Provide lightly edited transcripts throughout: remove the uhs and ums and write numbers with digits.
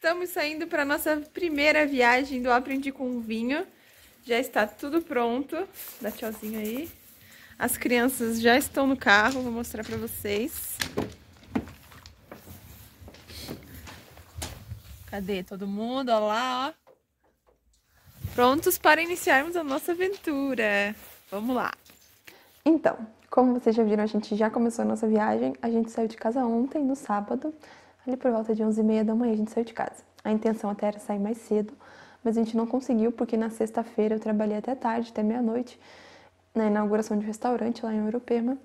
estamos saindo para nossa primeira viagem do Aprendi com Vinho. Já está tudo pronto. Dá tchauzinho aí. As crianças já estão no carro, vou mostrar para vocês. Cadê todo mundo? Olha lá, ó. Prontos para iniciarmos a nossa aventura. Vamos lá. Então, como vocês já viram, a gente já começou a nossa viagem. A gente saiu de casa ontem, no sábado. Ali por volta de 11h30 da manhã a gente saiu de casa. A intenção até era sair mais cedo, mas a gente não conseguiu porque na sexta-feira eu trabalhei até tarde, até meia-noite, na inauguração de um restaurante lá em Europeama.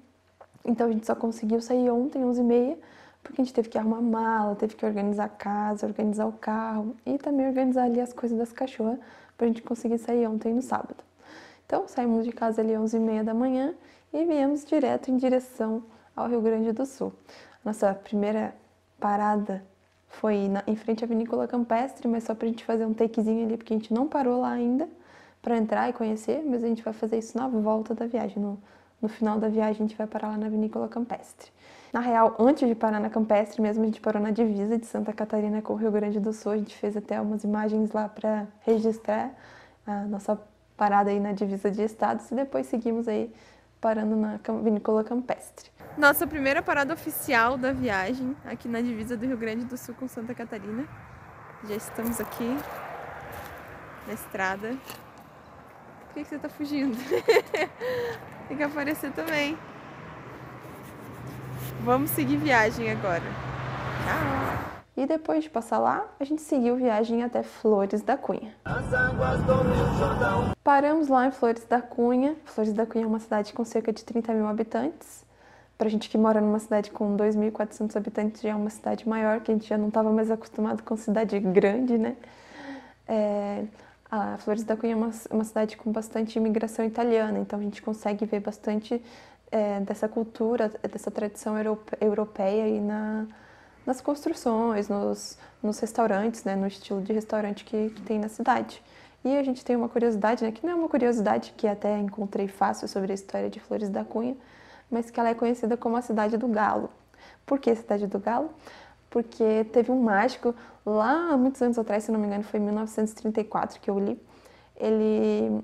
Então a gente só conseguiu sair ontem, 11h30, porque a gente teve que arrumar mala, teve que organizar a casa, organizar o carro e também organizar ali as coisas das cachorras pra gente conseguir sair ontem no sábado. Então saímos de casa ali 11h30 da manhã e viemos direto em direção ao Rio Grande do Sul. Nossa primeira parada foi em frente à Vinícola Campestre, mas só pra gente fazer um takezinho ali, porque a gente não parou lá ainda para entrar e conhecer, mas a gente vai fazer isso na volta da viagem. No final da viagem a gente vai parar lá na Vinícola Campestre. Na real, antes de parar na Campestre mesmo, a gente parou na divisa de Santa Catarina com o Rio Grande do Sul. A gente fez até umas imagens lá para registrar a nossa parada aí na divisa de estados e depois seguimos aí parando na Vinícola Campestre. Nossa primeira parada oficial da viagem, aqui na divisa do Rio Grande do Sul com Santa Catarina. Já estamos aqui na estrada. Por que você tá fugindo? Tem que aparecer também. Vamos seguir viagem agora. Tchau! E depois de passar lá, a gente seguiu viagem até Flores da Cunha. Paramos lá em Flores da Cunha. Flores da Cunha é uma cidade com cerca de 30.000 habitantes. Pra gente que mora numa cidade com 2.400 habitantes, já é uma cidade maior, que a gente já não estava mais acostumado com cidade grande, né? A Flores da Cunha é uma cidade com bastante imigração italiana, então a gente consegue ver bastante dessa cultura, dessa tradição europeia aí nas construções, nos restaurantes, né, no estilo de restaurante que tem na cidade. E a gente tem uma curiosidade, né, que não é uma curiosidade, que até encontrei fácil sobre a história de Flores da Cunha, mas que ela é conhecida como a Cidade do Galo. Por que Cidade do Galo? Porque teve um mágico lá há muitos anos atrás, se não me engano, foi em 1934 que eu li. Ele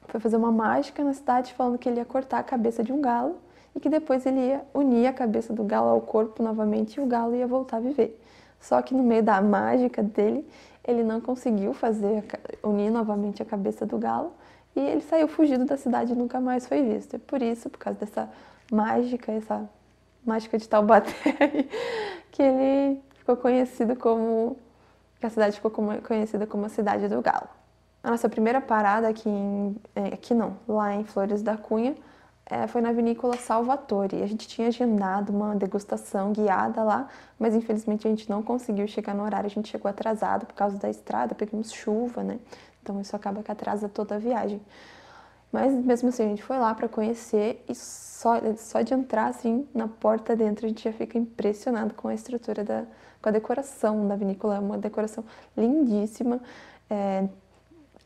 foi fazer uma mágica na cidade falando que ele ia cortar a cabeça de um galo e que depois ele ia unir a cabeça do galo ao corpo novamente e o galo ia voltar a viver. Só que no meio da mágica dele, ele não conseguiu unir novamente a cabeça do galo e ele saiu fugido da cidade e nunca mais foi visto. E por isso, por causa dessa mágica, essa mágica de Taubaté, que ele ficou conhecido como... que a cidade ficou conhecida como a Cidade do Galo. A nossa primeira parada lá em Flores da Cunha, foi na Vinícola Salvatore. A gente tinha agendado uma degustação guiada lá, mas infelizmente a gente não conseguiu chegar no horário, a gente chegou atrasado por causa da estrada, pegamos chuva, né? Então isso acaba que atrasa toda a viagem. Mas mesmo assim a gente foi lá para conhecer e só de entrar assim na porta dentro a gente já fica impressionado com a estrutura, com a decoração da vinícola. É uma decoração lindíssima. É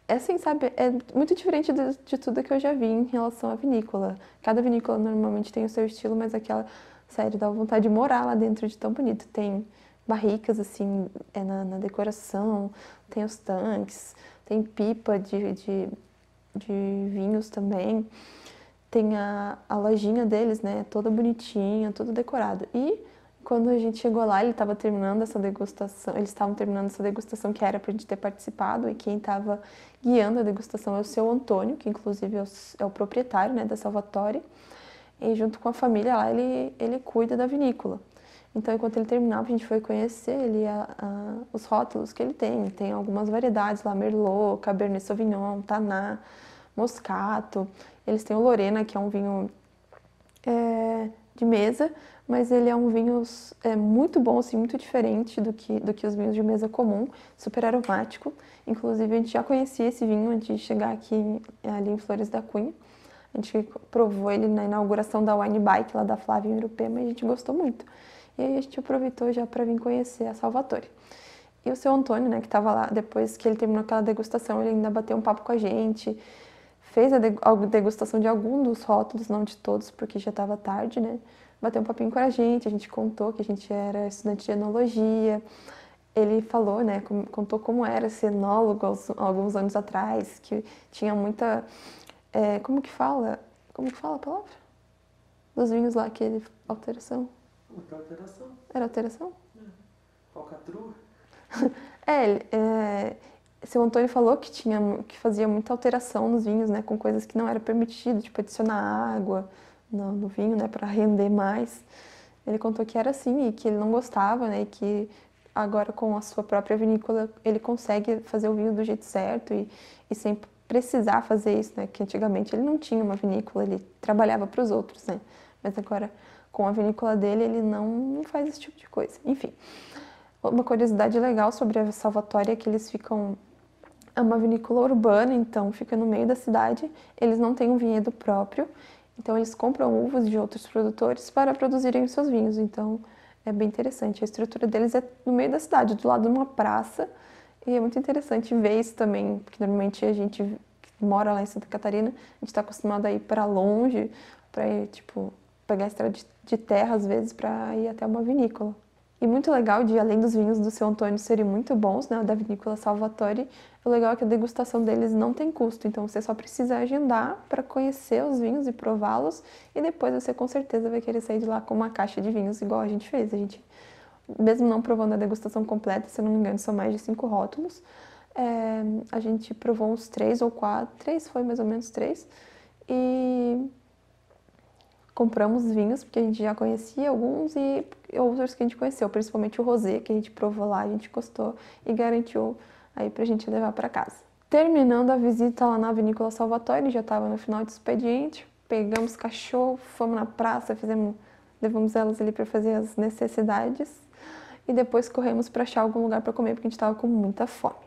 assim, sabe, é muito diferente de tudo que eu já vi em relação à vinícola. Cada vinícola normalmente tem o seu estilo, mas aquela, sério, dá vontade de morar lá dentro de tão bonito. Tem barricas, assim, na decoração, tem os tanques, tem pipa de vinhos também. Tem a lojinha deles, né, toda bonitinha, tudo decorado. E quando a gente chegou lá, eles estavam terminando essa degustação que era pra gente ter participado, e quem estava guiando a degustação é o seu Antônio, que inclusive é o proprietário, né, da Salvatore, e junto com a família lá, ele cuida da vinícola. Então, enquanto ele terminava, a gente foi conhecer os rótulos que ele tem. Tem algumas variedades lá, Merlot, Cabernet Sauvignon, Taná, Moscato. Eles têm o Lorena, que é um vinho de mesa, mas ele é um vinho muito bom, assim, muito diferente do que os vinhos de mesa comum, super aromático. Inclusive, a gente já conhecia esse vinho antes de chegar ali em Flores da Cunha. A gente provou ele na inauguração da Wine Bike, lá da Flávia em Urupema, e a gente gostou muito. E aí a gente aproveitou já para vir conhecer a Salvatore. E o seu Antônio, né, que estava lá, depois que ele terminou aquela degustação, ele ainda bateu um papo com a gente, fez a degustação de alguns dos rótulos, não de todos, porque já estava tarde, né? Bateu um papinho com a gente contou que a gente era estudante de enologia, ele falou, né, contou como era ser enólogo alguns anos atrás, que tinha muita, como que fala? Como que fala a palavra? Dos vinhos lá, alteração. Muita alteração. Era alteração? Falcatrua. Seu Antônio falou que fazia muita alteração nos vinhos, né, com coisas que não era permitido, tipo adicionar água no vinho, né, para render mais. Ele contou que era assim e que ele não gostava, né, e que agora com a sua própria vinícola ele consegue fazer o vinho do jeito certo e sem precisar fazer isso, né, que antigamente ele não tinha uma vinícola, ele trabalhava para os outros, né, mas agora com a vinícola dele ele não faz esse tipo de coisa. Enfim, uma curiosidade legal sobre a Salvatória é que eles ficam... É uma vinícola urbana, então fica no meio da cidade. Eles não têm um vinhedo próprio, então eles compram uvas de outros produtores para produzirem os seus vinhos. Então é bem interessante. A estrutura deles é no meio da cidade, do lado de uma praça. E é muito interessante ver isso também, porque normalmente a gente que mora lá em Santa Catarina, a gente está acostumado a ir para longe, para ir, tipo, pegar a estrada de terra às vezes para ir até uma vinícola. E muito legal de, além dos vinhos do Seu Antônio serem muito bons, né, da Vinícola Salvatore, o legal é que a degustação deles não tem custo, então você só precisa agendar para conhecer os vinhos e prová-los, e depois você com certeza vai querer sair de lá com uma caixa de vinhos igual a gente fez. A gente, mesmo não provando a degustação completa, se eu não me engano, são mais de 5 rótulos, a gente provou uns 3 ou 4, 3 foi mais ou menos 3, e compramos vinhos, porque a gente já conhecia alguns e outros que a gente conheceu, principalmente o rosé, que a gente provou lá, a gente gostou e garantiu aí pra gente levar para casa. Terminando a visita lá na Vinícola Salvatore, já estava no final de expediente, pegamos cachorro, fomos na praça, levamos elas ali para fazer as necessidades e depois corremos para achar algum lugar para comer, porque a gente estava com muita fome.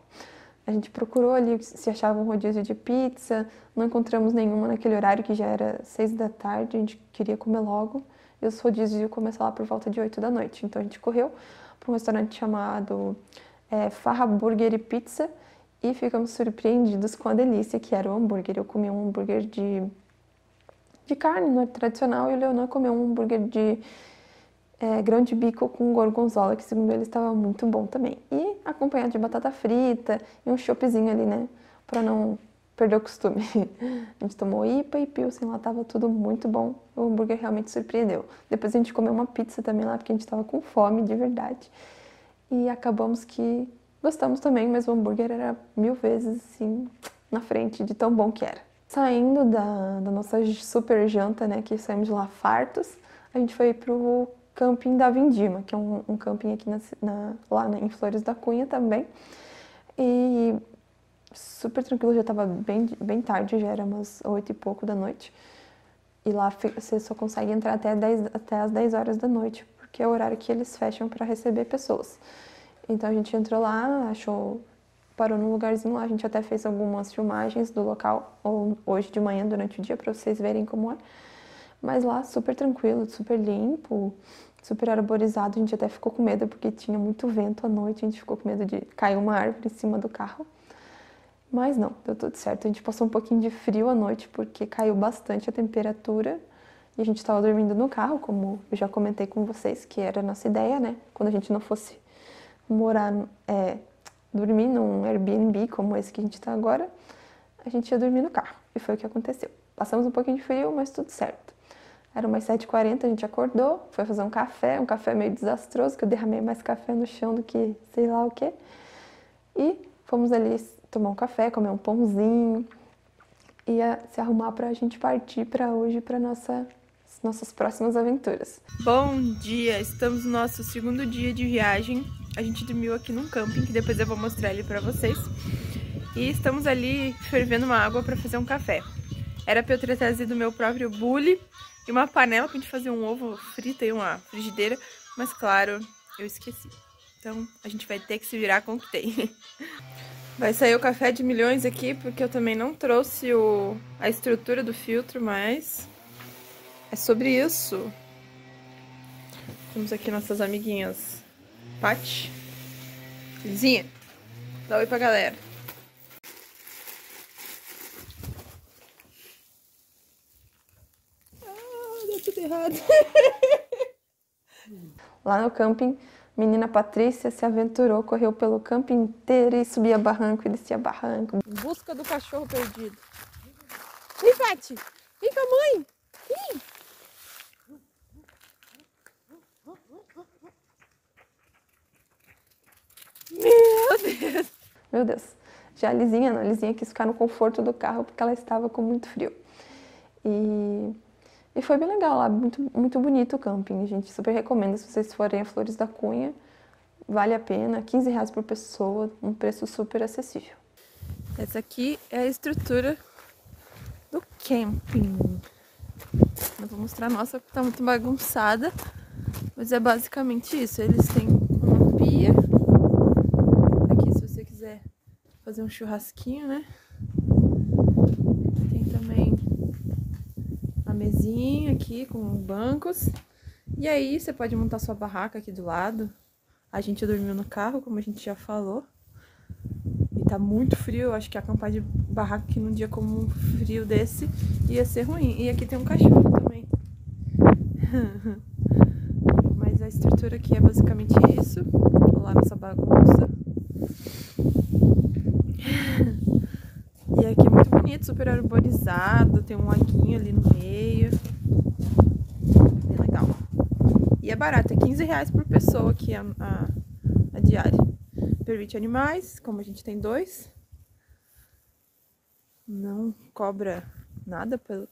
A gente procurou ali se achava um rodízio de pizza, não encontramos nenhuma naquele horário que já era 6 da tarde, a gente queria comer logo. E os rodízios iam começar lá por volta de 8 da noite. Então a gente correu para um restaurante chamado Farra Burger e Pizza e ficamos surpreendidos com a delícia que era o hambúrguer. Eu comi um hambúrguer de carne, não é tradicional, e o Leonor comeu um hambúrguer de grão de bico com gorgonzola, que segundo ele estava muito bom também. E acompanhado de batata frita e um choppzinho ali, né? Pra não perder o costume. A gente tomou IPA e Pilsen lá, tava tudo muito bom. O hambúrguer realmente surpreendeu. Depois a gente comeu uma pizza também lá, porque a gente tava com fome de verdade. E acabamos que gostamos também, mas o hambúrguer era 1000 vezes, assim, na frente de tão bom que era. Saindo da nossa super janta, né, que saímos de lá fartos, a gente foi pro camping da Vindima, que é um camping aqui lá em Flores da Cunha também. E super tranquilo, já estava bem tarde, já era umas 8 e pouco da noite. E lá você só consegue entrar até as 10 horas da noite, porque é o horário que eles fecham para receber pessoas. Então a gente entrou lá, parou num lugarzinho lá, a gente até fez algumas filmagens do local, ou hoje de manhã, durante o dia, para vocês verem como é. Mas lá, super tranquilo, super limpo, super arborizado. A gente até ficou com medo porque tinha muito vento à noite. A gente ficou com medo de cair uma árvore em cima do carro. Mas não, deu tudo certo. A gente passou um pouquinho de frio à noite porque caiu bastante a temperatura. E a gente estava dormindo no carro, como eu já comentei com vocês, que era a nossa ideia, né? Quando a gente não fosse dormir num Airbnb como esse que a gente está agora, a gente ia dormir no carro. E foi o que aconteceu. Passamos um pouquinho de frio, mas tudo certo. Era umas 7h40, a gente acordou, foi fazer um café meio desastroso, que eu derramei mais café no chão do que sei lá o quê. E fomos ali tomar um café, comer um pãozinho, e se arrumar pra gente partir pra hoje, pra nossas próximas aventuras. Bom dia, estamos no nosso segundo dia de viagem. A gente dormiu aqui num camping, que depois eu vou mostrar ele pra vocês. E estamos ali fervendo uma água pra fazer um café. Era pra eu ter trazido o meu próprio bule e uma panela pra gente fazer um ovo frito e uma frigideira, mas claro, eu esqueci. Então a gente vai ter que se virar com o que tem. Vai sair o café de milhões aqui, porque eu também não trouxe a estrutura do filtro, mas é sobre isso. Temos aqui nossas amiguinhas Paty, Lizinha, dá oi pra galera. Deu tudo errado. Lá no camping, Menina Patrícia se aventurou, correu pelo campo inteiro e subia barranco e descia barranco. Em busca do cachorro perdido. Vem, Pati! Vem com a mãe! Vem! Meu Deus! Meu Deus. Já a Lizinha não. A Lizinha quis ficar no conforto do carro porque ela estava com muito frio. E foi bem legal lá, muito bonito o camping. A gente super recomenda se vocês forem a Flores da Cunha. Vale a pena, R$15 por pessoa, um preço super acessível. Essa aqui é a estrutura do camping. Eu vou mostrar a nossa, que tá muito bagunçada, mas é basicamente isso. Eles têm uma pia, aqui se você quiser fazer um churrasquinho, né? Tem também a mesinha aqui com bancos. E aí você pode montar sua barraca aqui do lado. A gente dormiu no carro, como a gente já falou. E tá muito frio, eu acho que acampar de barraca aqui num dia como um frio desse ia ser ruim. E aqui tem um cachorro também. Mas a estrutura aqui é basicamente isso. Olha lá nossa bagunça. E aqui é muito bonito, super arborizado. Tem um laguinho ali no meio. Bem legal. E é barato, é R$15 por pessoa aqui a diária. Permite animais, como a gente tem 2. Não cobra nada por...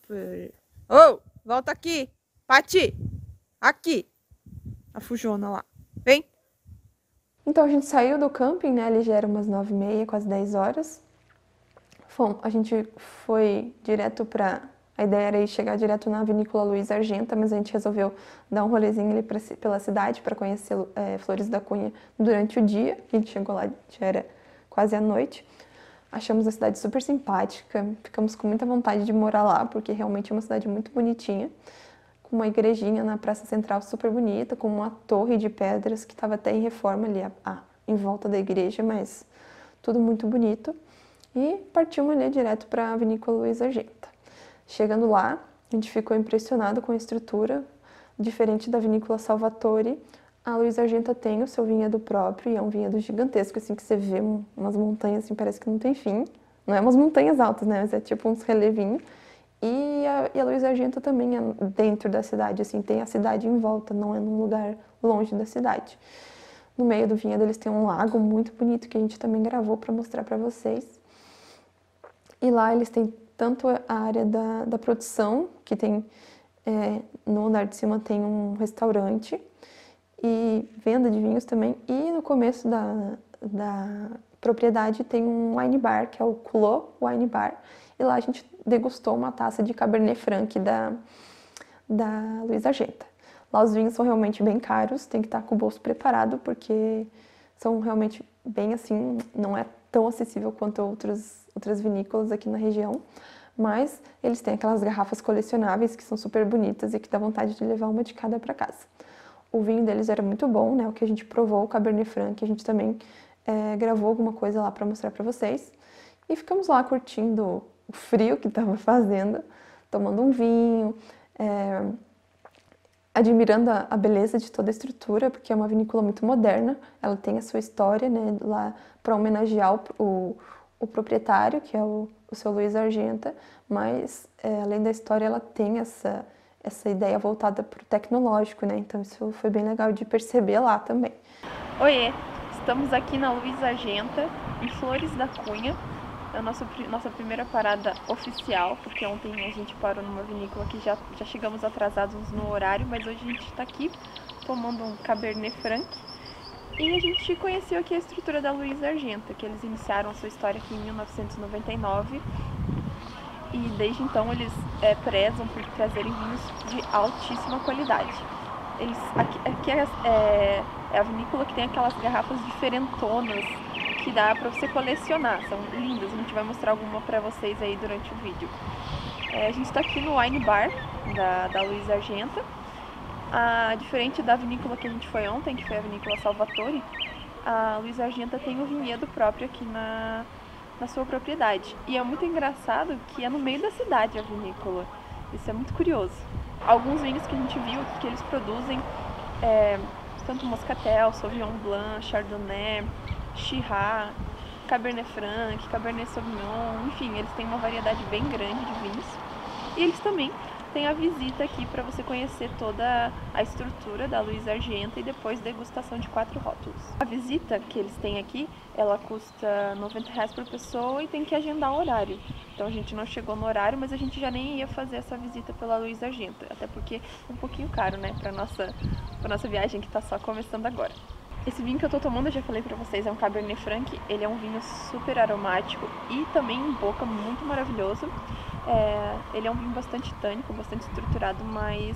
Oh, volta aqui! Pati! Aqui! A fujona lá. Vem! Então a gente saiu do camping, né? Ali já era umas 9h30, quase 10 horas. A gente foi direto pra... A ideia era ir chegar direto na Vinícola Luiz Argenta, mas a gente resolveu dar um rolezinho ali pela cidade para conhecer Flores da Cunha durante o dia. A gente chegou lá, já era quase à noite. Achamos a cidade super simpática, ficamos com muita vontade de morar lá, porque realmente é uma cidade muito bonitinha, com uma igrejinha na Praça Central super bonita, com uma torre de pedras que estava até em reforma ali em volta da igreja, mas tudo muito bonito. E partimos ali direto para a Vinícola Luiz Argenta. Chegando lá, a gente ficou impressionado com a estrutura, diferente da Vinícola Salvatore. A Luiz Argenta tem o seu vinhedo próprio, e é um vinhedo gigantesco, assim, que você vê umas montanhas, assim, parece que não tem fim. Não é umas montanhas altas, né, mas é tipo uns relevinhos. E a Luiz Argenta também é dentro da cidade, assim, tem a cidade em volta, não é num lugar longe da cidade. No meio do vinhedo eles têm um lago muito bonito, que a gente também gravou para mostrar para vocês. E lá eles têm tanto a área da produção, que tem no andar de cima tem um restaurante e venda de vinhos também. E no começo da propriedade tem um wine bar, que é o Clos Wine Bar. E lá a gente degustou uma taça de Cabernet Franc da Luiz Argenta. Lá os vinhos são realmente bem caros, tem que estar com o bolso preparado, porque são realmente bem assim, não é tão acessível quanto outras vinícolas aqui na região, mas eles têm aquelas garrafas colecionáveis que são super bonitas e que dá vontade de levar uma de cada para casa. O vinho deles era muito bom, né? O que a gente provou, o Cabernet Franc, a gente também gravou alguma coisa lá para mostrar para vocês. E ficamos lá curtindo o frio que estava fazendo, tomando um vinho, admirando a beleza de toda a estrutura, porque é uma vinícola muito moderna, ela tem a sua história, né, lá para homenagear o proprietário, que é o seu Luiz Argenta, mas além da história ela tem essa ideia voltada para o tecnológico, né, então isso foi bem legal de perceber lá também. Oiê, estamos aqui na Luiz Argenta, em Flores da Cunha. É a nossa primeira parada oficial, porque ontem a gente parou numa vinícola que já chegamos atrasados no horário, mas hoje a gente está aqui tomando um Cabernet Franc. E a gente conheceu aqui a estrutura da Luiz Argenta, que eles iniciaram a sua história aqui em 1999. E desde então eles prezam por trazerem vinhos de altíssima qualidade. Aqui é a vinícola que tem aquelas garrafas diferentonas, que dá pra você colecionar, são lindas, a gente vai mostrar alguma pra vocês aí durante o vídeo. A gente tá aqui no Wine Bar da Luiz Argenta. Diferente da vinícola que a gente foi ontem, que foi a Vinícola Salvatore, a Luiz Argenta tem um vinhedo próprio aqui na sua propriedade. E é muito engraçado que é no meio da cidade a vinícola, isso é muito curioso. Alguns vinhos que a gente viu que eles produzem tanto Moscatel, Sauvignon Blanc, Chardonnay, Shiraz, Cabernet Franc, Cabernet Sauvignon, enfim, eles têm uma variedade bem grande de vinhos. E eles também têm a visita aqui para você conhecer toda a estrutura da Luiz Argenta e depois degustação de 4 rótulos. A visita que eles têm aqui, ela custa R$90 por pessoa e tem que agendar o horário. Então a gente não chegou no horário, mas a gente já nem ia fazer essa visita pela Luiz Argenta, até porque é um pouquinho caro, né, para nossa viagem que tá só começando agora. Esse vinho que eu tô tomando, eu já falei pra vocês, é um Cabernet Franc. Ele é um vinho super aromático e também em boca muito maravilhoso. Ele é um vinho bastante tânico, bastante estruturado, mas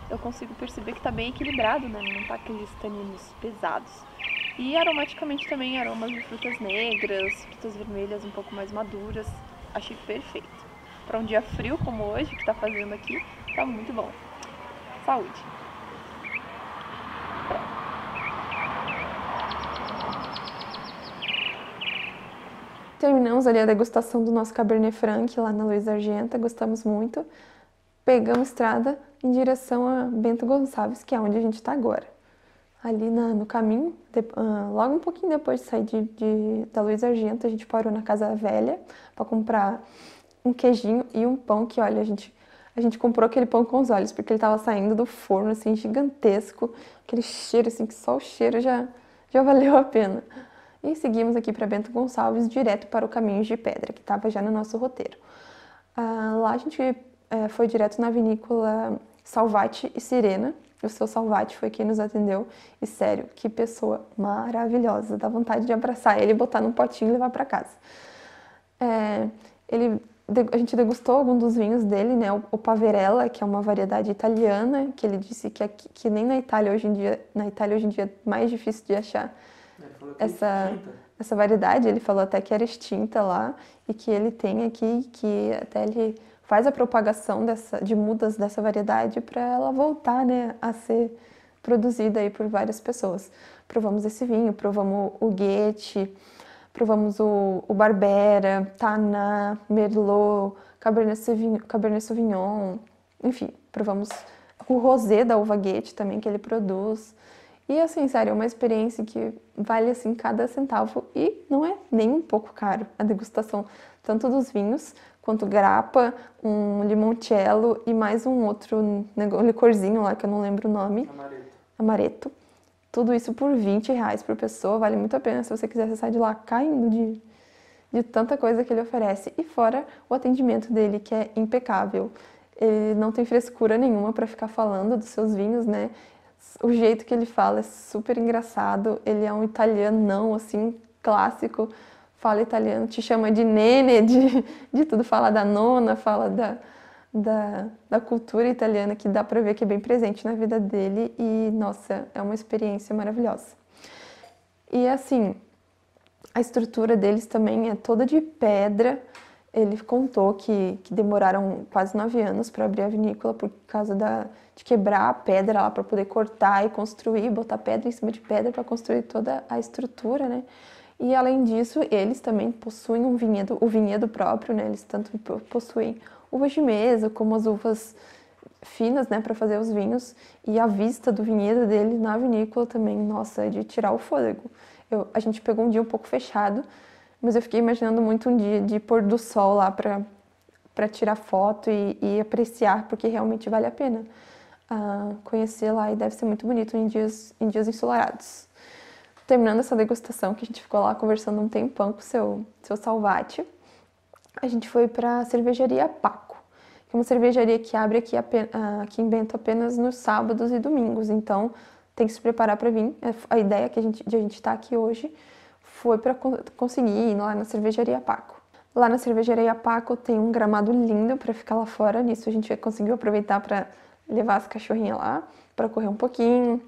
eu consigo perceber que tá bem equilibrado, né? Não tá aqueles taninos pesados. E aromaticamente também aromas de frutas negras, frutas vermelhas um pouco mais maduras. Achei perfeito. Para um dia frio como hoje, que tá fazendo aqui, tá muito bom. Saúde! Terminamos ali a degustação do nosso Cabernet Franc lá na Luiz Argenta, gostamos muito. Pegamos estrada em direção a Bento Gonçalves, que é onde a gente está agora. Ali no caminho, logo um pouquinho depois de sair da Luiz Argenta, a gente parou na Casa Velha para comprar um queijinho e um pão que, olha, a gente comprou aquele pão com os olhos, porque ele estava saindo do forno, assim, gigantesco. Aquele cheiro, assim, que só o cheiro já valeu a pena. E seguimos aqui para Bento Gonçalves, direto para o Caminhos de Pedra, que estava já no nosso roteiro. Lá a gente foi direto na vinícola Salvati e Sirena. O seu Salvati foi quem nos atendeu. E sério, que pessoa maravilhosa. Dá vontade de abraçar ele, botar num potinho e levar para casa. A gente degustou algum dos vinhos dele, né? O Paverella, que é uma variedade italiana, que ele disse que nem na Itália hoje em dia é mais difícil de achar essa variedade. Ele falou até que era extinta lá e que ele tem aqui, que até ele faz a propagação de mudas dessa variedade para ela voltar, né, a ser produzida aí por várias pessoas. Provamos esse vinho, provamos o Guete, provamos o Barbera, Tannat, Merlot, Cabernet Sauvignon, enfim, provamos o Rosé da uva Guete também, que ele produz. E assim, sério, é uma experiência que vale assim cada centavo e não é nem um pouco caro a degustação, tanto dos vinhos quanto grappa, um limoncello e mais um outro um licorzinho lá que eu não lembro o nome. Amaretto. Tudo isso por R$20 por pessoa, vale muito a pena se você quiser sair de lá caindo de tanta coisa que ele oferece. E fora o atendimento dele, que é impecável. Ele não tem frescura nenhuma para ficar falando dos seus vinhos, né? O jeito que ele fala é super engraçado. Ele é um italianão, assim, clássico. Fala italiano, te chama de nene, de tudo. Fala da nona, fala da cultura italiana, que dá pra ver que é bem presente na vida dele. E, nossa, é uma experiência maravilhosa. E, assim, a estrutura deles também é toda de pedra. Ele contou que demoraram quase 9 anos para abrir a vinícola por causa de quebrar a pedra lá para poder cortar e construir, botar pedra em cima de pedra para construir toda a estrutura, né? E além disso, eles também possuem o vinhedo próprio, né? Eles tanto possuem uvas de mesa como as uvas finas, né, para fazer os vinhos. E a vista do vinhedo dele na vinícola também, nossa, é de tirar o fôlego. A gente pegou um dia um pouco fechado, mas eu fiquei imaginando muito um dia de pôr do sol lá para tirar foto e apreciar, porque realmente vale a pena conhecer lá e deve ser muito bonito em dias ensolarados. Terminando essa degustação, que a gente ficou lá conversando um tempão com o seu Salvati, a gente foi para a cervejaria Paco, que é uma cervejaria que abre aqui em Bento apenas nos sábados e domingos, então tem que se preparar para vir. A ideia de a gente estar aqui hoje foi para conseguir ir lá na cervejaria Paco. Lá na cervejaria Paco tem um gramado lindo para ficar lá fora, nisso a gente conseguiu aproveitar para levar as cachorrinhas lá, para correr um pouquinho,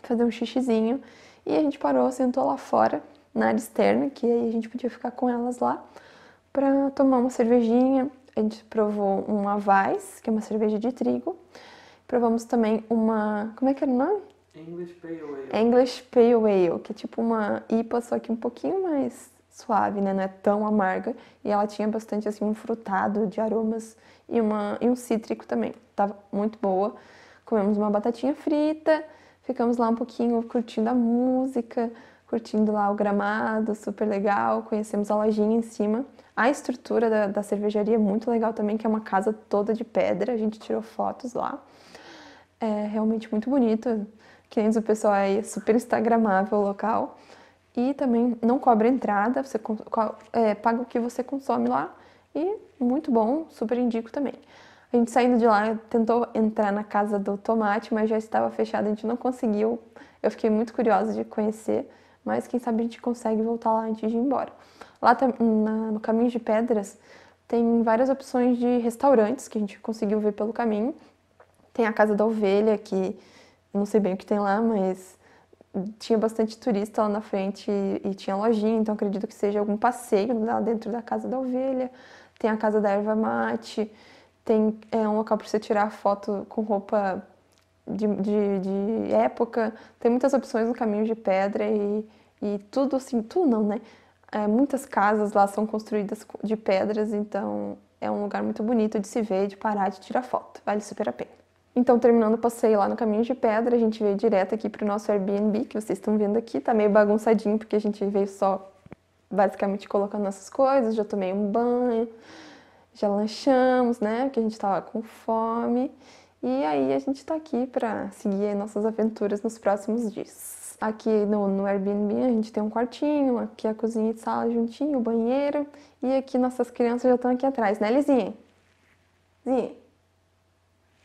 fazer um xixizinho. E a gente parou, sentou lá fora, na área externa, que aí a gente podia ficar com elas lá, para tomar uma cervejinha. A gente provou um Weiss, que é uma cerveja de trigo. Provamos também uma... como é que era o nome? English Pale Ale. English Pale Ale, que é tipo uma IPA, só que um pouquinho mais suave, né? Não é tão amarga. E ela tinha bastante, assim, um frutado de aromas e um cítrico também. Tava muito boa. Comemos uma batatinha frita, ficamos lá um pouquinho curtindo a música, curtindo lá o gramado, super legal, conhecemos a lojinha em cima. A estrutura da cervejaria é muito legal também, que é uma casa toda de pedra, a gente tirou fotos lá. É realmente muito bonito, que nem diz o pessoal, é super instagramável o local. E também não cobra entrada, você paga o que você consome lá e muito bom, super indico também. A gente saindo de lá tentou entrar na casa do tomate, mas já estava fechada, a gente não conseguiu. Eu fiquei muito curiosa de conhecer, mas quem sabe a gente consegue voltar lá antes de ir embora. Lá no Caminho de Pedras tem várias opções de restaurantes que a gente conseguiu ver pelo caminho. Tem a Casa da Ovelha, que eu não sei bem o que tem lá, mas tinha bastante turista lá na frente e tinha lojinha, então acredito que seja algum passeio lá dentro da Casa da Ovelha. Tem a Casa da Erva Mate, tem um local para você tirar foto com roupa de época. Tem muitas opções no Caminho de Pedra e tudo assim, tudo não, né? Muitas casas lá são construídas de pedras, então é um lugar muito bonito de se ver, de parar, de tirar foto. Vale super a pena. Então, terminando o passeio lá no Caminho de Pedra, a gente veio direto aqui pro nosso Airbnb, que vocês estão vendo aqui. Tá meio bagunçadinho, porque a gente veio só basicamente colocando nossas coisas. Já tomei um banho, já lanchamos, né? Porque a gente tava com fome. E aí a gente tá aqui pra seguir nossas aventuras nos próximos dias. Aqui no Airbnb a gente tem um quartinho, aqui a cozinha e sala juntinho, o banheiro. E aqui nossas crianças já estão aqui atrás, né, Lizinha? Lizinha?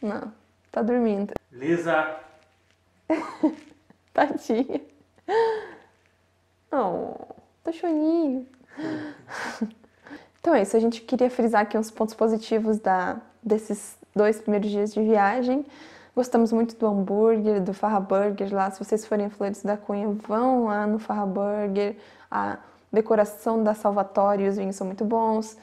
Não. Tá dormindo. Lisa! Tadinha. Oh, tá choninho. Então é isso, a gente queria frisar aqui uns pontos positivos desses 2 primeiros dias de viagem. Gostamos muito do hambúrguer, do Farra Burger lá. Se vocês forem em Flores da Cunha, vão lá no Farra Burger. A decoração da Salvatore e os vinhos são muito bons.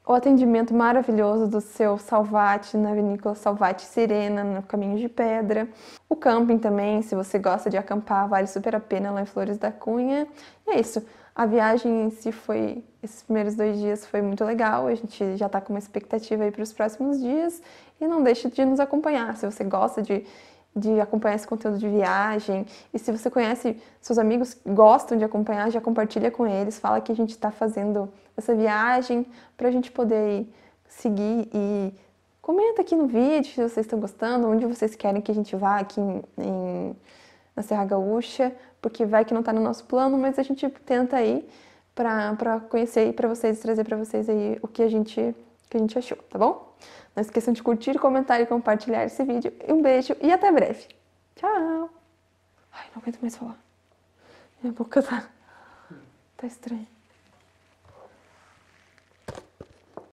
O atendimento maravilhoso do seu Salvati, na Vinícola Salvati Sirena, no Caminho de Pedra. O camping também, se você gosta de acampar, vale super a pena lá em Flores da Cunha. E é isso. A viagem em si esses primeiros 2 dias foi muito legal. A gente já tá com uma expectativa aí para os próximos dias. E não deixe de nos acompanhar. Se você gosta de acompanhar esse conteúdo de viagem. E se você conhece, seus amigos gostam de acompanhar, já compartilha com eles. Fala que a gente está fazendo essa viagem para a gente poder seguir. E comenta aqui no vídeo se vocês estão gostando, onde vocês querem que a gente vá aqui na Serra Gaúcha. Porque vai que não está no nosso plano, mas a gente tenta ir para conhecer e para vocês, trazer para vocês aí o que a gente achou, tá bom? Não esqueçam de curtir, comentar e compartilhar esse vídeo. Um beijo e até breve. Tchau! Ai, não aguento mais falar. Minha boca tá estranha.